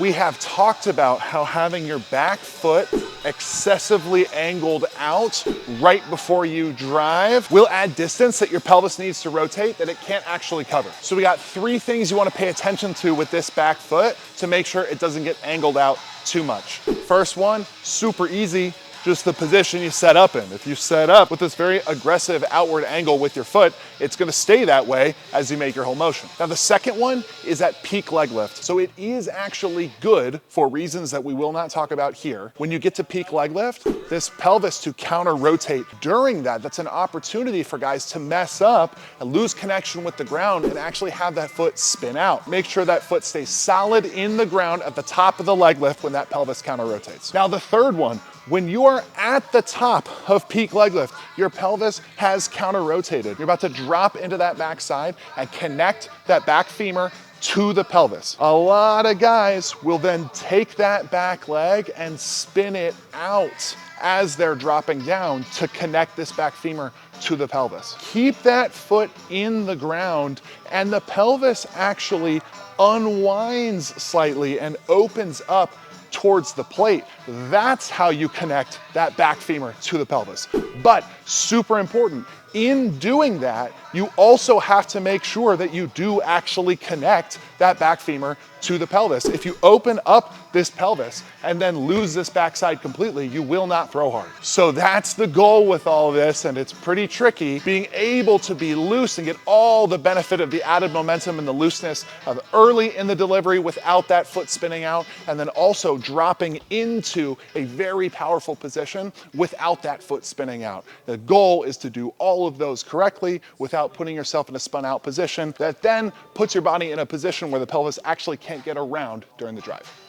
We have talked about how having your back foot excessively angled out right before you drive will add distance that your pelvis needs to rotate that it can't actually cover. So we got 3 things you want to pay attention to with this back foot to make sure it doesn't get angled out too much. First one, super easy. Just the position you set up in. If you set up with this very aggressive outward angle with your foot, it's gonna stay that way as you make your whole motion. Now the second one is that peak leg lift. So it is actually good for reasons that we will not talk about here. When you get to peak leg lift, this pelvis to counter rotate during that, that's an opportunity for guys to mess up and lose connection with the ground and actually have that foot spin out. Make sure that foot stays solid in the ground at the top of the leg lift when that pelvis counter rotates. Now the third one, when you are at the top of peak leg lift, your pelvis has counter rotated. You're about to drop into that backside and connect that back femur to the pelvis. A lot of guys will then take that back leg and spin it out as they're dropping down to connect this back femur to the pelvis. Keep that foot in the ground and the pelvis actually unwinds slightly and opens up towards the plate. That's how you connect that back femur to the pelvis. But super important, in doing that, you also have to make sure that you do actually connect that back femur to the pelvis. If you open up this pelvis and then lose this backside completely, you will not throw hard. So that's the goal with all this, and it's pretty tricky, being able to be loose and get all the benefit of the added momentum and the looseness of early in the delivery without that foot spinning out, and then also dropping into a very powerful position without that foot spinning out. The goal is to do all of those correctly without putting yourself in a spun out position that then puts your body in a position where the pelvis actually can't get around during the drive.